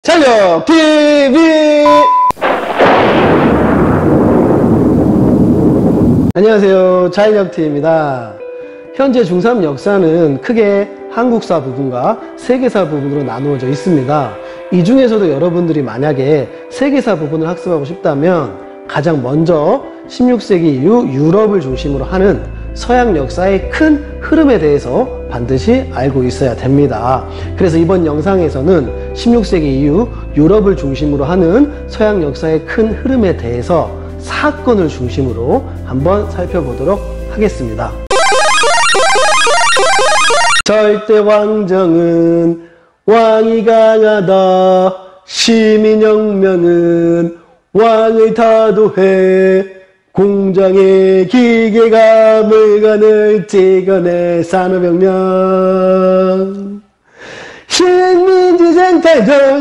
자격 TV. 안녕하세요, 자인혁TV입니다. 현재 중3 역사는 크게 한국사 부분과 세계사 부분으로 나누어져 있습니다. 이 중에서도 여러분들이 만약에 세계사 부분을 학습하고 싶다면 가장 먼저 16세기 이후 유럽을 중심으로 하는 서양 역사의 큰 흐름에 대해서 반드시 알고 있어야 됩니다. 그래서 이번 영상에서는 16세기 이후 유럽을 중심으로 하는 서양 역사의 큰 흐름에 대해서 사건을 중심으로 한번 살펴보도록 하겠습니다. 절대왕정은 왕이 강하다. 시민혁명은 왕을 타도해. 공장의 기계가 물건을 찍어내. 산업혁명.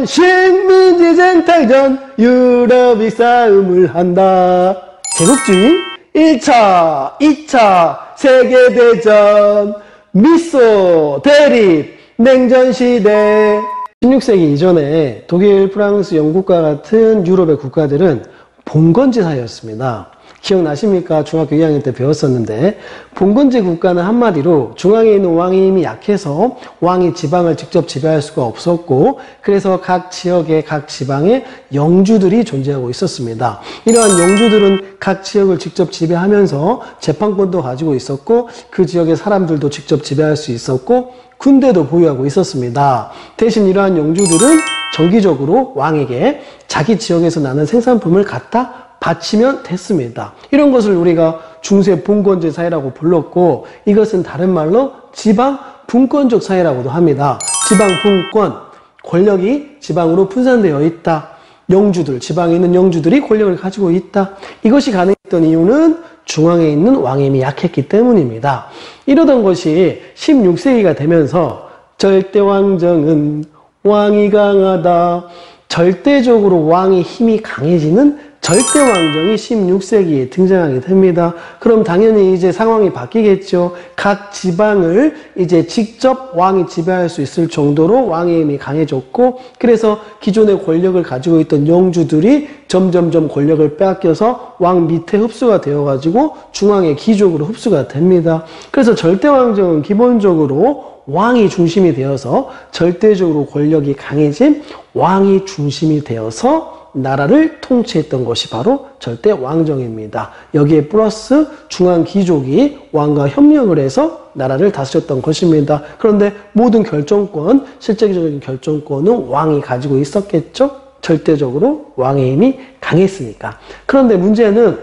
식민지쟁탈전 유럽이 싸움을 한다. 제국주의 1차 2차 세계대전, 미소 대립, 냉전시대. 16세기 이전에 독일, 프랑스, 영국과 같은 유럽의 국가들은 봉건제 사회였습니다. 기억나십니까? 중학교 2학년 때 배웠었는데, 봉건제 국가는 한마디로 중앙에 있는 왕의 힘이 약해서 왕이 지방을 직접 지배할 수가 없었고, 그래서 각 지역에, 각 지방에 영주들이 존재하고 있었습니다. 이러한 영주들은 각 지역을 직접 지배하면서 재판권도 가지고 있었고, 그 지역의 사람들도 직접 지배할 수 있었고, 군대도 보유하고 있었습니다. 대신 이러한 영주들은 정기적으로 왕에게 자기 지역에서 나는 생산품을 갖다 바치면 됐습니다. 이런 것을 우리가 중세 봉건제 사회라고 불렀고, 이것은 다른 말로 지방 분권적 사회라고도 합니다. 지방 분권, 권력이 지방으로 분산되어 있다. 영주들, 지방에 있는 영주들이 권력을 가지고 있다. 이것이 가능했던 이유는 중앙에 있는 왕의 힘이 약했기 때문입니다. 이러던 것이 16세기가 되면서 절대왕정은 왕이 강하다. 절대적으로 왕의 힘이 강해지는 절대왕정이 16세기에 등장하게 됩니다. 그럼 당연히 이제 상황이 바뀌겠죠. 각 지방을 이제 직접 왕이 지배할 수 있을 정도로 왕의 힘이 강해졌고, 그래서 기존의 권력을 가지고 있던 영주들이 점점점 권력을 빼앗겨서 왕 밑에 흡수가 되어가지고 중앙의 귀족으로 흡수가 됩니다. 그래서 절대왕정은 기본적으로 왕이 중심이 되어서 절대적으로 권력이 강해진 왕이 중심이 되어서 나라를 통치했던 것이 바로 절대왕정입니다. 여기에 플러스 중앙 귀족이 왕과 협력을 해서 나라를 다스렸던 것입니다. 그런데 모든 결정권, 실제적인 결정권은 왕이 가지고 있었겠죠? 절대적으로 왕의 힘이 강했으니까. 그런데 문제는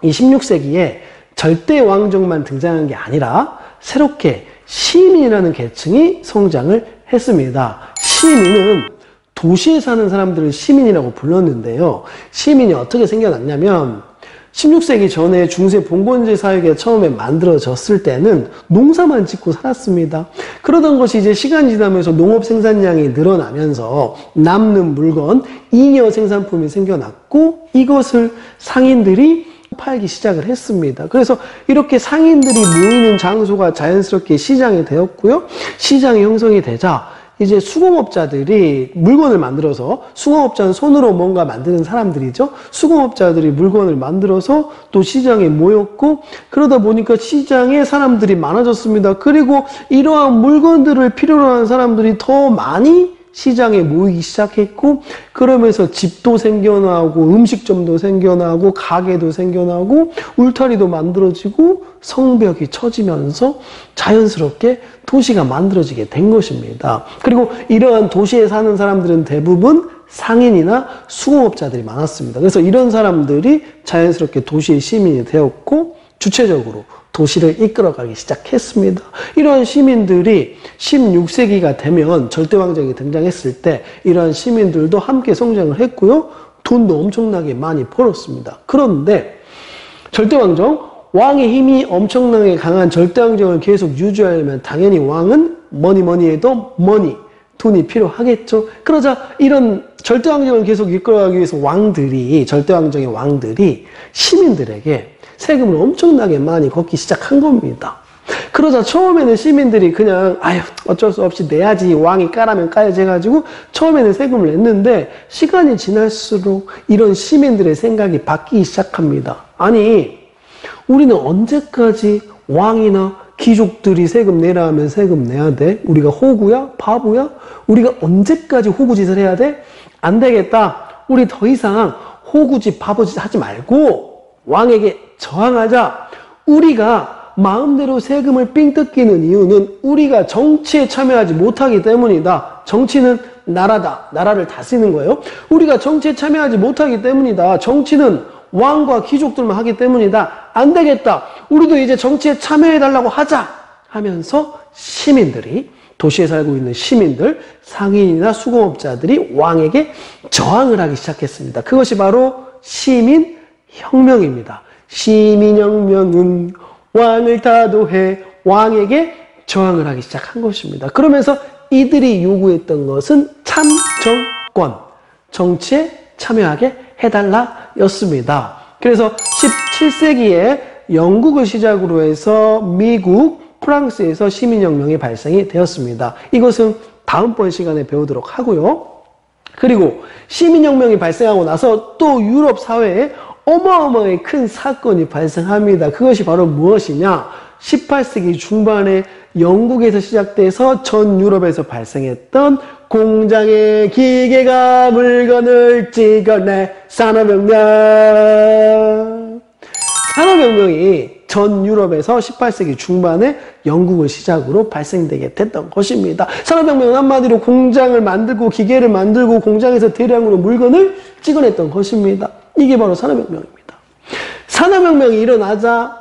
이 16세기에 절대왕정만 등장한 게 아니라 새롭게 시민이라는 계층이 성장을 했습니다. 시민은 도시에 사는 사람들을 시민이라고 불렀는데요. 시민이 어떻게 생겨났냐면 16세기 전에 중세 봉건제 사회가 처음에 만들어졌을 때는 농사만 짓고 살았습니다. 그러던 것이 이제 시간이 지나면서 농업 생산량이 늘어나면서 남는 물건, 잉여 생산품이 생겨났고, 이것을 상인들이 팔기 시작을 했습니다. 그래서 이렇게 상인들이 모이는 장소가 자연스럽게 시장이 되었고요. 시장이 형성이 되자 이제 수공업자들이 물건을 만들어서, 수공업자는 손으로 뭔가 만드는 사람들이죠. 수공업자들이 물건을 만들어서 또 시장에 모였고, 그러다 보니까 시장에 사람들이 많아졌습니다. 그리고 이러한 물건들을 필요로 하는 사람들이 더 많이 시장에 모이기 시작했고, 그러면서 집도 생겨나고 음식점도 생겨나고 가게도 생겨나고 울타리도 만들어지고 성벽이 쳐지면서 자연스럽게 도시가 만들어지게 된 것입니다. 그리고 이러한 도시에 사는 사람들은 대부분 상인이나 수공업자들이 많았습니다. 그래서 이런 사람들이 자연스럽게 도시의 시민이 되었고, 주체적으로 도시를 이끌어가기 시작했습니다. 이러한 시민들이 16세기가 되면 절대왕정이 등장했을 때 이러한 시민들도 함께 성장을 했고요. 돈도 엄청나게 많이 벌었습니다. 그런데 절대왕정, 왕의 힘이 엄청나게 강한 절대왕정을 계속 유지하려면 당연히 왕은 뭐니 해도 돈이 필요하겠죠. 그러자 이런 절대왕정을 계속 이끌어가기 위해서 절대왕정의 왕들이 시민들에게 세금을 엄청나게 많이 걷기 시작한 겁니다. 그러자 처음에는 시민들이 그냥 아유 어쩔 수 없이 내야지, 왕이 까라면 까야지 해가지고 처음에는 세금을 냈는데 시간이 지날수록 이런 시민들의 생각이 바뀌기 시작합니다. 아니 우리는 언제까지 왕이나 귀족들이 세금 내라 하면 세금 내야 돼? 우리가 호구야? 바보야? 우리가 언제까지 호구짓을 해야 돼? 안 되겠다. 우리 더 이상 호구짓, 바보짓 하지 말고 왕에게 저항하자. 우리가 마음대로 세금을 삥 뜯기는 이유는 우리가 정치에 참여하지 못하기 때문이다. 정치는 나라다. 나라를 다스리는 거예요. 우리가 정치에 참여하지 못하기 때문이다. 정치는 왕과 귀족들만 하기 때문이다. 안 되겠다. 우리도 이제 정치에 참여해달라고 하자 하면서 시민들이, 도시에 살고 있는 시민들, 상인이나 수공업자들이 왕에게 저항을 하기 시작했습니다. 그것이 바로 시민혁명입니다. 시민혁명은 왕을 타도해 왕에게 저항을 하기 시작한 것입니다. 그러면서 이들이 요구했던 것은 참정권, 정치에 참여하게 해달라 였습니다. 그래서 17세기에 영국을 시작으로 해서 미국, 프랑스에서 시민혁명이 발생이 되었습니다. 이것은 다음번 시간에 배우도록 하고요. 그리고 시민혁명이 발생하고 나서 또 유럽 사회에 어마어마하게 큰 사건이 발생합니다. 그것이 바로 무엇이냐? 18세기 중반에 영국에서 시작돼서 전 유럽에서 발생했던 공장의 기계가 물건을 찍어내 산업혁명. 산업혁명이 전 유럽에서 18세기 중반에 영국을 시작으로 발생되게 됐던 것입니다. 산업혁명은 한마디로 공장을 만들고 기계를 만들고 공장에서 대량으로 물건을 찍어냈던 것입니다. 이게 바로 산업혁명입니다. 산업혁명이 일어나자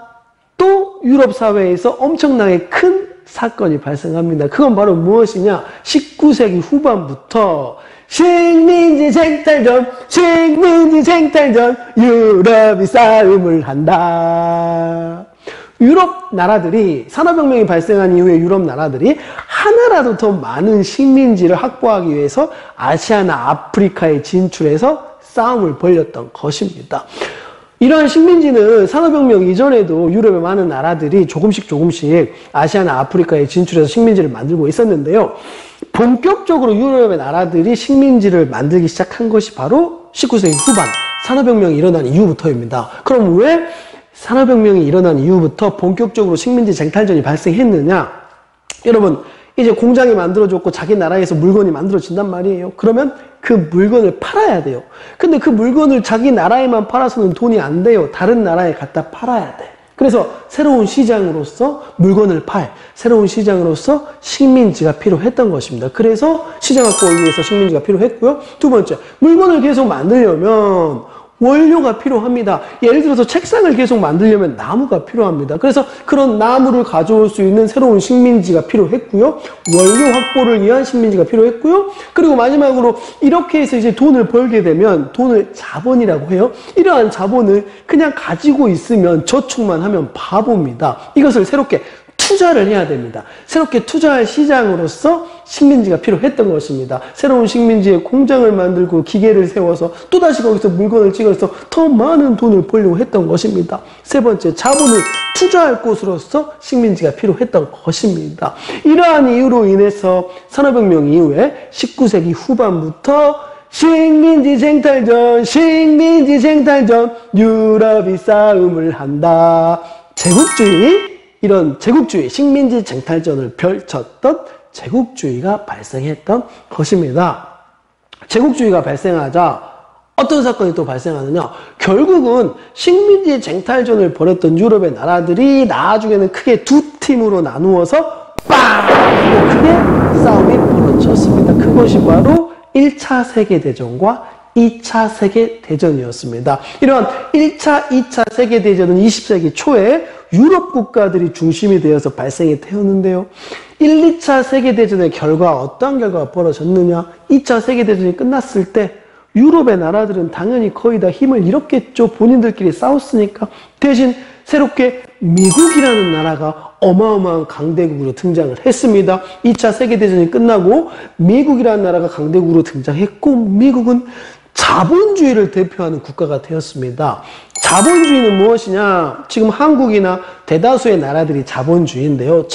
또 유럽 사회에서 엄청나게 큰 사건이 발생합니다. 그건 바로 무엇이냐? 19세기 후반부터 식민지 쟁탈전, 식민지 쟁탈전, 유럽이 싸움을 한다. 유럽 나라들이, 산업혁명이 발생한 이후에 유럽 나라들이 하나라도 더 많은 식민지를 확보하기 위해서 아시아나 아프리카에 진출해서 싸움을 벌였던 것입니다. 이러한 식민지는 산업혁명 이전에도 유럽의 많은 나라들이 조금씩 아시아나 아프리카에 진출해서 식민지를 만들고 있었는데요. 본격적으로 유럽의 나라들이 식민지를 만들기 시작한 것이 바로 19세기 후반 산업혁명이 일어난 이후부터입니다. 그럼 왜 산업혁명이 일어난 이후부터 본격적으로 식민지 쟁탈전이 발생했느냐? 여러분, 이제 공장이 만들어졌고 자기 나라에서 물건이 만들어진단 말이에요. 그러면 그 물건을 팔아야 돼요. 근데 그 물건을 자기 나라에만 팔아서는 돈이 안 돼요. 다른 나라에 갖다 팔아야 돼. 그래서 새로운 시장으로서 물건을 새로운 시장으로서 식민지가 필요했던 것입니다. 그래서 시장 확보를 위해서 식민지가 필요했고요. 두 번째, 물건을 계속 만들려면 원료가 필요합니다. 예를 들어서 책상을 계속 만들려면 나무가 필요합니다. 그래서 그런 나무를 가져올 수 있는 새로운 식민지가 필요했고요. 원료 확보를 위한 식민지가 필요했고요. 그리고 마지막으로 이렇게 해서 이제 돈을 벌게 되면 돈을 자본이라고 해요. 이러한 자본을 그냥 가지고 있으면 저축만 하면 바보입니다. 이것을 새롭게 투자를 해야 됩니다. 새롭게 투자할 시장으로서 식민지가 필요했던 것입니다. 새로운 식민지에 공장을 만들고 기계를 세워서 또다시 거기서 물건을 찍어서 더 많은 돈을 벌려고 했던 것입니다. 세 번째, 자본을 투자할 곳으로서 식민지가 필요했던 것입니다. 이러한 이유로 인해서 산업혁명 이후에 19세기 후반부터 식민지 쟁탈전, 식민지 쟁탈전, 유럽이 싸움을 한다. 이런 제국주의, 식민지 쟁탈전을 펼쳤던 제국주의가 발생했던 것입니다. 제국주의가 발생하자 어떤 사건이 또 발생하느냐? 결국은 식민지 쟁탈전을 벌였던 유럽의 나라들이 나중에는 크게 두 팀으로 나누어서 빵! 크게 싸움이 벌어졌습니다. 그것이 바로 1차 세계대전과 2차 세계대전이었습니다. 이러한 1차, 2차 세계대전은 20세기 초에 유럽 국가들이 중심이 되어서 발생이 되었는데요. 1, 2차 세계대전의 결과, 어떠한 결과가 벌어졌느냐? 2차 세계대전이 끝났을 때 유럽의 나라들은 당연히 거의 다 힘을 잃었겠죠. 본인들끼리 싸웠으니까. 대신 새롭게 미국이라는 나라가 어마어마한 강대국으로 등장을 했습니다. 2차 세계대전이 끝나고 미국이라는 나라가 강대국으로 등장했고, 미국은 자본주의를 대표하는 국가가 되었습니다. 자본주의는 무엇이냐? 지금 한국이나 대다수의 나라들이 자본주의인데요.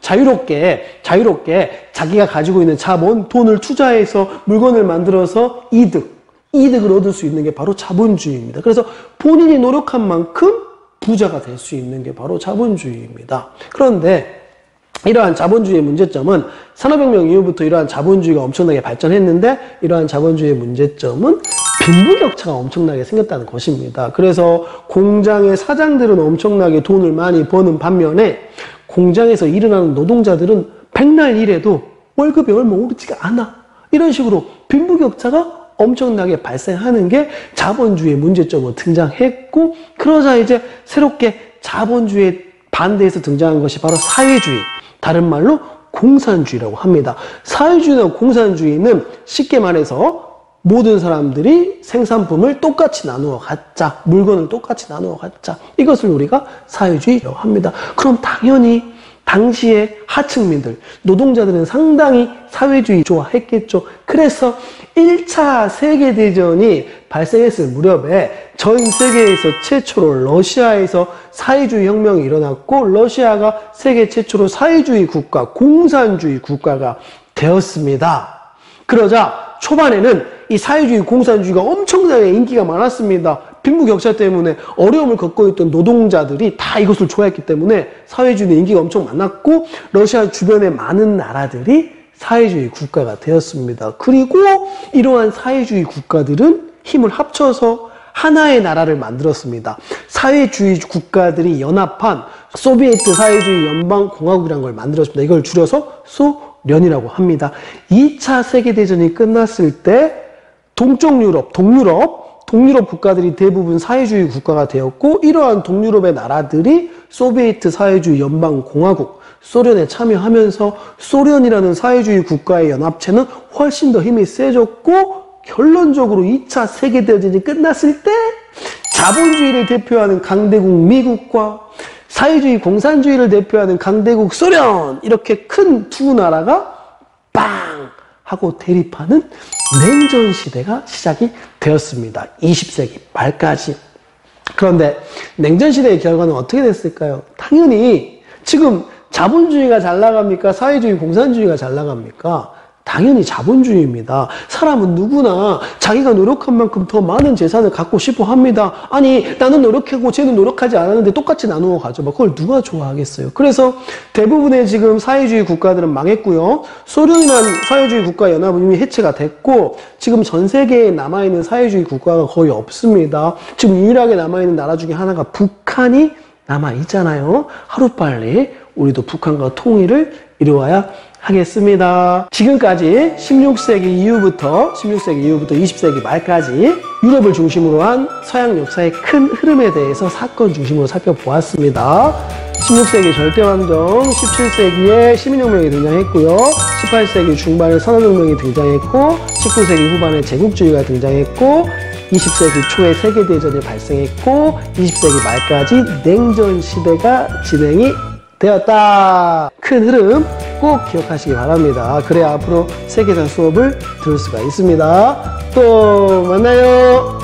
자유롭게 자기가 가지고 있는 자본, 돈을 투자해서 물건을 만들어서 이득을 얻을 수 있는 게 바로 자본주의입니다. 그래서 본인이 노력한 만큼 부자가 될 수 있는 게 바로 자본주의입니다. 그런데 이러한 자본주의의 문제점은 산업혁명 이후부터 이러한 자본주의가 엄청나게 발전했는데 이러한 자본주의의 문제점은 빈부격차가 엄청나게 생겼다는 것입니다. 그래서 공장의 사장들은 엄청나게 돈을 많이 버는 반면에 공장에서 일어나는 노동자들은 백날 일해도 월급이 얼마 오르지가 않아. 이런 식으로 빈부격차가 엄청나게 발생하는 게 자본주의의 문제점으로 등장했고, 그러자 이제 새롭게 자본주의에 반대해서 등장한 것이 바로 사회주의, 다른 말로 공산주의라고 합니다. 사회주의나 공산주의는 쉽게 말해서 모든 사람들이 생산품을 똑같이 나누어 갖자, 물건을 똑같이 나누어 갖자, 이것을 우리가 사회주의라고 합니다. 그럼 당연히 당시의 하층민들, 노동자들은 상당히 사회주의 좋아했겠죠. 그래서 1차 세계대전이 발생했을 무렵에 전 세계에서 최초로 러시아에서 사회주의 혁명이 일어났고, 러시아가 세계 최초로 사회주의 국가, 공산주의 국가가 되었습니다. 그러자 초반에는 이 사회주의, 공산주의가 엄청나게 인기가 많았습니다. 빈부격차 때문에 어려움을 겪고 있던 노동자들이 다 이것을 좋아했기 때문에 사회주의의 인기가 엄청 많았고, 러시아 주변의 많은 나라들이 사회주의 국가가 되었습니다. 그리고 이러한 사회주의 국가들은 힘을 합쳐서 하나의 나라를 만들었습니다. 사회주의 국가들이 연합한 소비에트 사회주의 연방공화국이라는 걸 만들었습니다. 이걸 줄여서 소련이라고 합니다. 2차 세계대전이 끝났을 때 동유럽 국가들이 대부분 사회주의 국가가 되었고, 이러한 동유럽의 나라들이 소비에트 사회주의 연방공화국, 소련에 참여하면서 소련이라는 사회주의 국가의 연합체는 훨씬 더 힘이 세졌고, 결론적으로 2차 세계대전이 끝났을 때 자본주의를 대표하는 강대국 미국과 사회주의 공산주의를 대표하는 강대국 소련, 이렇게 큰 두 나라가 빵 하고 대립하는 냉전 시대가 시작이 되었습니다. 20세기 말까지. 그런데 냉전 시대의 결과는 어떻게 됐을까요? 당연히 지금 자본주의가 잘 나갑니까? 사회주의, 공산주의가 잘 나갑니까? 당연히 자본주의입니다. 사람은 누구나 자기가 노력한 만큼 더 많은 재산을 갖고 싶어 합니다. 아니, 나는 노력하고 쟤는 노력하지 않았는데 똑같이 나누어 가져. 그걸 누가 좋아하겠어요? 그래서 대부분의 지금 사회주의 국가들은 망했고요. 소련이라는 사회주의 국가 연합은 이미 해체가 됐고, 지금 전 세계에 남아있는 사회주의 국가가 거의 없습니다. 지금 유일하게 남아있는 나라 중에 하나가 북한이 남아있잖아요. 하루빨리 우리도 북한과 통일을 이루어야 하겠습니다. 지금까지 16세기 이후부터 20세기 말까지 유럽을 중심으로 한 서양 역사의 큰 흐름에 대해서 사건 중심으로 살펴보았습니다. 16세기 절대왕정, 17세기에 시민혁명이 등장했고요. 18세기 중반에 산업혁명이 등장했고, 19세기 후반에 제국주의가 등장했고, 20세기 초에 세계대전이 발생했고, 20세기 말까지 냉전 시대가 진행이 되었다. 큰 흐름 꼭 기억하시기 바랍니다. 그래야 앞으로 세계사 수업을 들을 수가 있습니다. 또 만나요.